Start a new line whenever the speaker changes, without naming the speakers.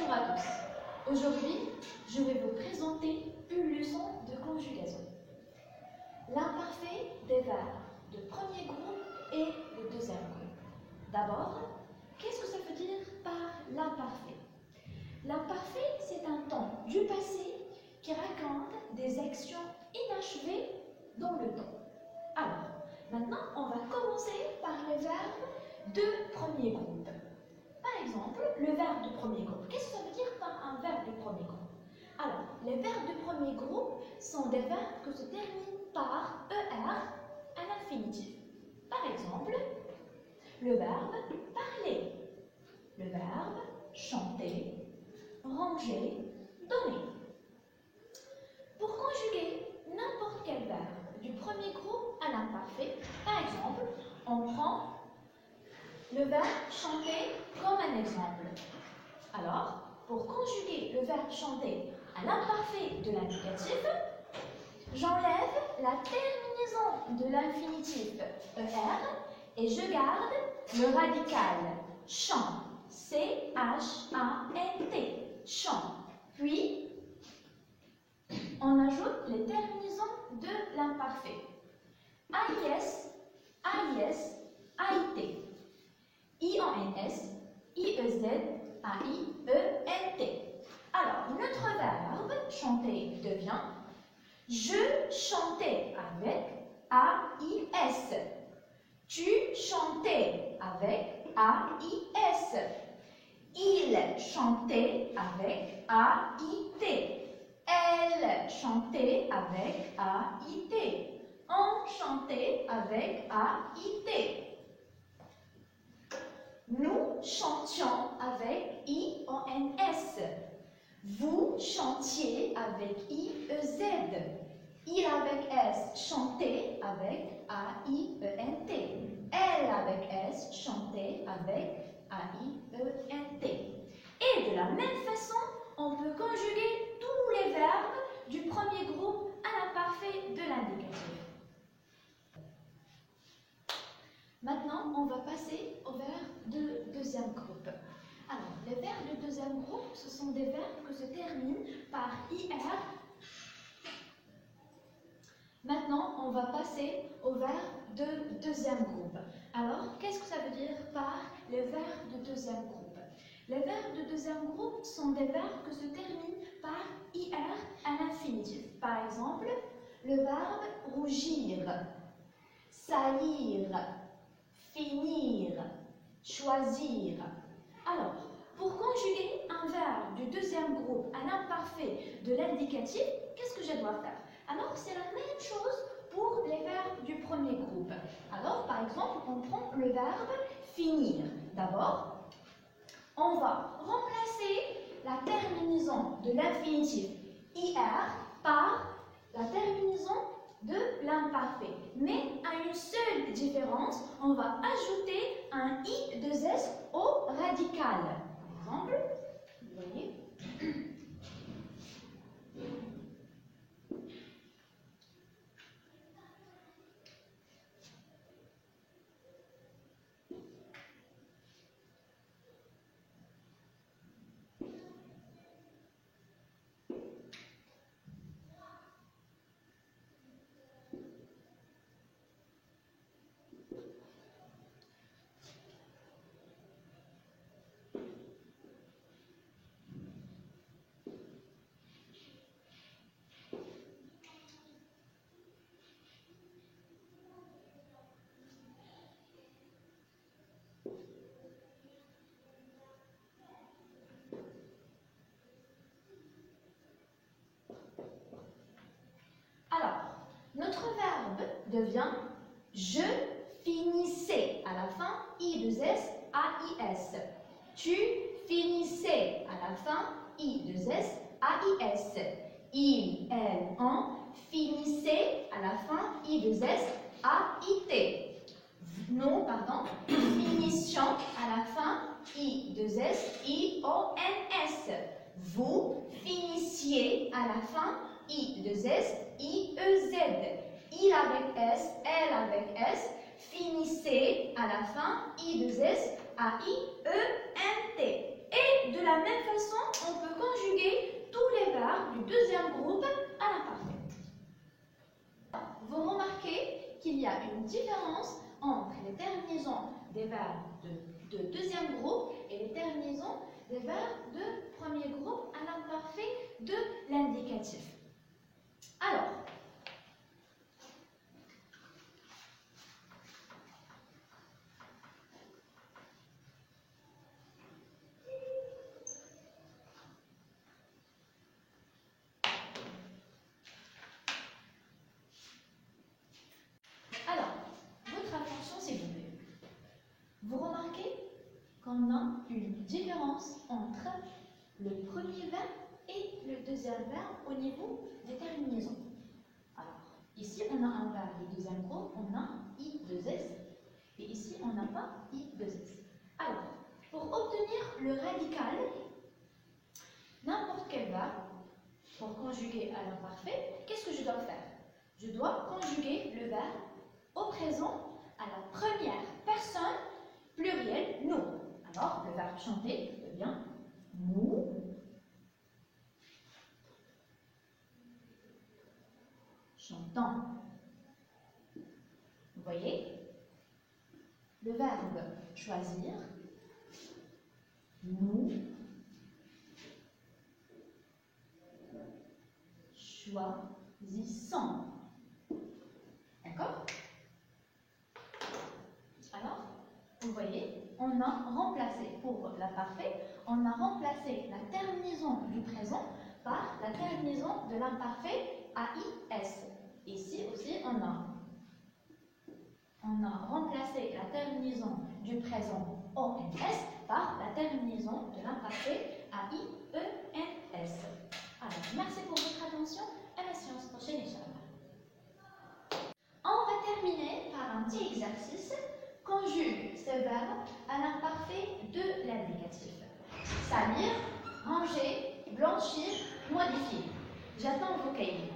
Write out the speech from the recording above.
Bonjour à tous. Aujourd'hui, je vais vous présenter une leçon de conjugaison. L'imparfait des verbes de premier groupe et de deuxième groupe. D'abord, qu'est-ce que ça veut dire par l'imparfait? L'imparfait, c'est un temps du passé qui raconte des actions inachevées dans le temps. Alors, maintenant, on va commencer par les verbes de premier groupe. Par exemple, le verbe de premier groupe. Qu'est-ce que ça veut dire par un verbe de premier groupe? Alors, les verbes de premier groupe sont des verbes que se terminent par ER à l'infinitif. Par exemple, le verbe parler, le verbe chanter, ranger, donner. Pour conjuguer n'importe quel verbe du premier groupe à l'imparfait, par exemple, on prend le verbe chanter comme un exemple. Alors, pour conjuguer le verbe chanter à l'imparfait de l'indicatif, j'enlève la terminaison de l'infinitif ER et je garde le radical chant, C-H-A-N-T, chant. Puis, on ajoute les terminaisons de l'imparfait. AIS, AIS, AIT. I-O-N-S, I-E-Z, A-I-E-N-T. Alors, notre verbe chanter devient je chantais avec A-I-S. Tu chantais avec A-I-S. Il chantait avec A-I-T. Elle chantait avec A-I-T. On chantait avec A-I-T. Nous chantions avec I-O-N-S. Vous chantiez avec I-E-Z. Il avec S chantait avec A-I-E-N-T. Elle avec S chantait avec A-I-E-N-T. Et de la même façon, on peut conjuguer tous les verbes du premier groupe à l'imparfait de l'indicatif. Maintenant, on va passer aux verbes de deuxième groupe. Alors, les verbes de deuxième groupe, ce sont des verbes qui se terminent par IR. Maintenant, on va passer aux verbes de deuxième groupe. Alors, qu'est-ce que ça veut dire par les verbes de deuxième groupe? Les verbes de deuxième groupe sont des verbes qui se terminent par IR à l'infinitif. Par exemple, le verbe rougir, salir, finir, choisir. Alors, pour conjuguer un verbe du deuxième groupe à l'imparfait de l'indicatif, qu'est-ce que je dois faire? Alors, c'est la même chose pour les verbes du premier groupe. Alors, par exemple, on prend le verbe finir. D'abord, on va remplacer la terminaison de l'infinitif IR par la terminaison de l'imparfait. Mais à une seule différence, on va ajouter un I-2-S au radical. Par exemple, vous voyez, notre verbe devient je finissais à la fin I-2-S, A-I-S. Tu finissais à la fin I-2-S, A-I-S. Il, elle, on finissait à la fin I-2-S, A-I-T. Nous, finissions à la fin I-2-S, I-O-N-S. Vous finissiez à la fin I-2-S, I-E-Z. Il avec S, elle avec S, finissez à la fin I-2-S, A-I-E-N-T. Et de la même façon, on peut conjuguer tous les verbes du deuxième groupe à l'imparfait. Vous remarquez qu'il y a une différence entre les terminaisons des verbes de deuxième groupe et les terminaisons des verbes de premier groupe à l'imparfait de l'indicatif. Alors, votre attention s'il vous plaît. Vous remarquez qu'on a une différence entre le premier verbe et le deuxième verbe au niveau des terminaisons. Alors, ici, on a un verbe du deuxième groupe, on a I2S, et ici, on n'a pas I2S. Alors, pour obtenir le radical, n'importe quel verbe, pour conjuguer à l'imparfait, qu'est-ce que je dois faire? Je dois conjuguer le verbe au présent à la première personne plurielle nous. Alors, le verbe chanter devient nous chantons. Vous voyez? Le verbe choisir, nous choisissons. D'accord? Alors, vous voyez, on a remplacé, pour l'imparfait, on a remplacé la terminaison du présent par la terminaison de l'imparfait AIS. Ici aussi, on a remplacé la terminaison du présent ONS par la terminaison de l'imparfait AIENS. Alors, merci pour votre attention. À la séance prochaine, Inch'Allah. On va terminer par un petit exercice. Conjugue ce verbe à l'imparfait de l'indicatif. Salir, ranger, blanchir, modifier. J'attends vos cahiers.